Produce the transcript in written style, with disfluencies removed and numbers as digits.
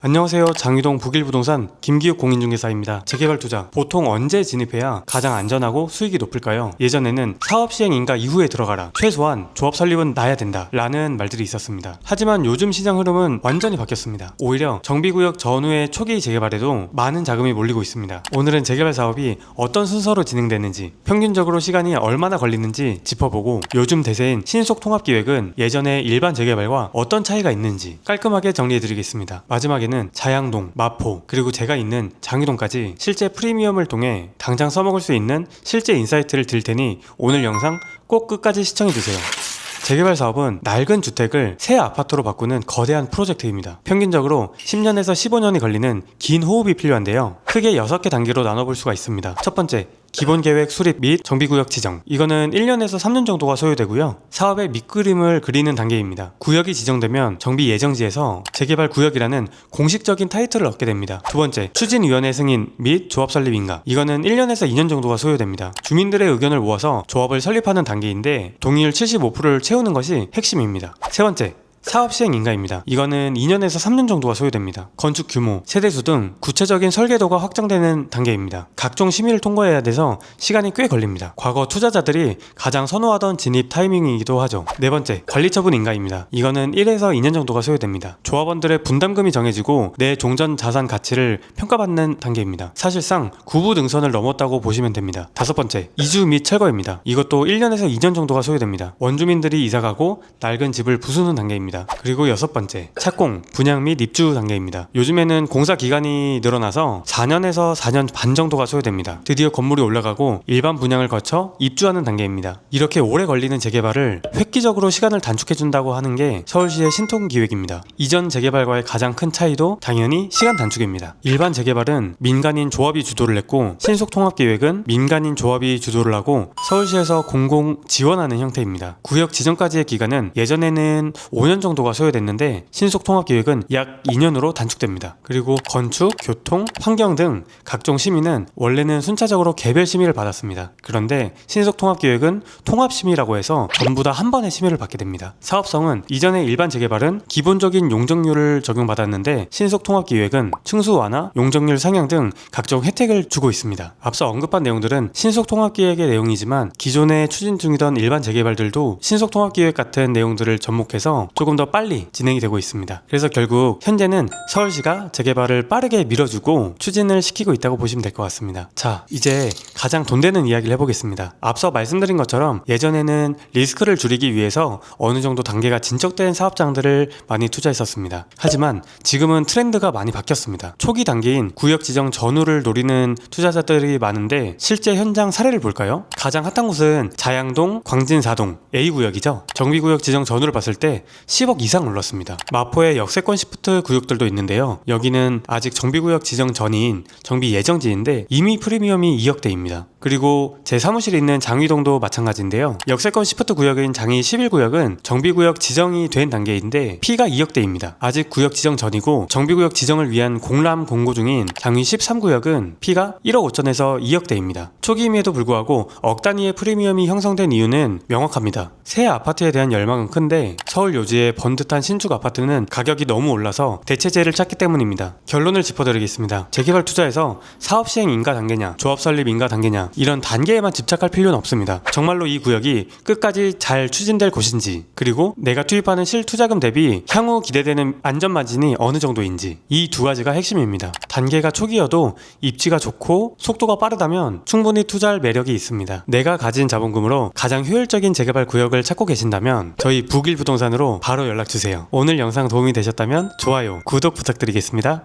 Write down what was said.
안녕하세요. 장유동 북일부동산 김기욱 공인중개사입니다. 재개발 투자 보통 언제 진입해야 가장 안전하고 수익이 높을까요? 예전에는 사업 시행 인가 이후에 들어가라, 최소한 조합 설립은 나야 된다 라는 말들이 있었습니다. 하지만 요즘 시장 흐름은 완전히 바뀌었습니다. 오히려 정비구역 전후의 초기 재개발에도 많은 자금이 몰리고 있습니다. 오늘은 재개발 사업이 어떤 순서로 진행되는지, 평균적으로 시간이 얼마나 걸리는지 짚어보고, 요즘 대세인 신속통합기획은 예전의 일반 재개발과 어떤 차이가 있는지 깔끔하게 정리해드리겠습니다. 마지막에 자양동, 마포, 그리고 제가 있는 장유동까지 실제 프리미엄을 통해 당장 써먹을 수 있는 실제 인사이트를 드릴 테니 오늘 영상 꼭 끝까지 시청해주세요. 재개발 사업은 낡은 주택을 새 아파트로 바꾸는 거대한 프로젝트입니다. 평균적으로 10년에서 15년이 걸리는 긴 호흡이 필요한데요. 크게 6개 단계로 나눠볼 수가 있습니다. 첫 번째, 기본계획 수립 및 정비구역 지정. 이거는 1년에서 3년 정도가 소요되고요. 사업의 밑그림을 그리는 단계입니다. 구역이 지정되면 정비 예정지에서 재개발 구역이라는 공식적인 타이틀을 얻게 됩니다. 두 번째, 추진위원회 승인 및 조합 설립 인가. 이거는 1년에서 2년 정도가 소요됩니다. 주민들의 의견을 모아서 조합을 설립하는 단계인데 동의율 75%를 채우는 것이 핵심입니다. 세 번째, 사업 시행 인가입니다. 이거는 2년에서 3년 정도가 소요됩니다. 건축 규모, 세대수 등 구체적인 설계도가 확정되는 단계입니다. 각종 심의를 통과해야 돼서 시간이 꽤 걸립니다. 과거 투자자들이 가장 선호하던 진입 타이밍이기도 하죠. 네 번째, 관리처분 인가입니다. 이거는 1에서 2년 정도가 소요됩니다. 조합원들의 분담금이 정해지고 내 종전 자산 가치를 평가받는 단계입니다. 사실상 구부 능선을 넘었다고 보시면 됩니다. 다섯 번째, 이주 및 철거입니다. 이것도 1년에서 2년 정도가 소요됩니다. 원주민들이 이사가고 낡은 집을 부수는 단계입니다. 그리고 여섯 번째, 착공, 분양 및 입주 단계입니다. 요즘에는 공사 기간이 늘어나서 4년에서 4년 반 정도가 소요됩니다. 드디어 건물이 올라가고 일반 분양을 거쳐 입주하는 단계입니다. 이렇게 오래 걸리는 재개발을 획기적으로 시간을 단축해준다고 하는 게 서울시의 신통기획입니다. 이전 재개발과의 가장 큰 차이도 당연히 시간 단축입니다. 일반 재개발은 민간인 조합이 주도를 했고, 신속통합기획은 민간인 조합이 주도를 하고 서울시에서 공공 지원하는 형태입니다. 구역 지정까지의 기간은 예전에는 5년 정도가 소요됐는데 신속통합기획은 약 2년으로 단축됩니다. 그리고 건축, 교통, 환경 등 각종 심의는 원래는 순차적으로 개별 심의를 받았습니다. 그런데 신속통합기획은 통합심의라고 해서 전부 다 한 번에 심의를 받게 됩니다. 사업성은 이전의 일반 재개발은 기본적인 용적률을 적용받았는데 신속통합기획은 층수 완화, 용적률 상향 등 각종 혜택을 주고 있습니다. 앞서 언급한 내용들은 신속통합기획의 내용이지만 기존에 추진 중이던 일반 재개발들도 신속통합기획 같은 내용들을 접목해서 조금 더 빨리 진행이 되고 있습니다. 그래서 결국 현재는 서울시가 재개발을 빠르게 밀어주고 추진을 시키고 있다고 보시면 될 것 같습니다. 자, 이제 가장 돈 되는 이야기를 해보겠습니다. 앞서 말씀드린 것처럼 예전에는 리스크를 줄이기 위해서 어느 정도 단계가 진척된 사업장들을 많이 투자했었습니다. 하지만 지금은 트렌드가 많이 바뀌었습니다. 초기 단계인 구역 지정 전후를 노리는 투자자들이 많은데 실제 현장 사례를 볼까요? 가장 핫한 곳은 자양동, 광진사동 A구역이죠. 정비구역 지정 전후를 봤을 때 10억 이상 올랐습니다. 마포의 역세권 시프트 구역들도 있는데요. 여기는 아직 정비구역 지정 전인 정비 예정지인데 이미 프리미엄이 2억대입니다. 그리고 제 사무실에 있는 장위동도 마찬가지인데요. 역세권 시프트 구역인 장위 11구역은 정비구역 지정이 된 단계인데 P가 2억대입니다. 아직 구역 지정 전이고 정비구역 지정을 위한 공람 공고 중인 장위 13구역은 P가 1억 5천에서 2억대입니다. 초기임에도 불구하고 억 단위의 프리미엄이 형성된 이유는 명확합니다. 새 아파트에 대한 열망은 큰데 서울 요지의 번듯한 신축 아파트는 가격이 너무 올라서 대체제를 찾기 때문입니다. 결론을 짚어드리겠습니다. 재개발 투자에서 사업 시행 인가 단계냐, 조합 설립 인가 단계냐, 이런 단계에만 집착할 필요는 없습니다. 정말로 이 구역이 끝까지 잘 추진될 곳인지, 그리고 내가 투입하는 실투자금 대비 향후 기대되는 안전 마진이 어느 정도인지, 이 두 가지가 핵심입니다. 단계가 초기여도 입지가 좋고 속도가 빠르다면 충분히 투자할 매력이 있습니다. 내가 가진 자본금으로 가장 효율적인 재개발 구역을 찾고 계신다면 저희 북일부동산으로 바로 연락주세요. 오늘 영상 도움이 되셨다면 좋아요, 구독 부탁드리겠습니다.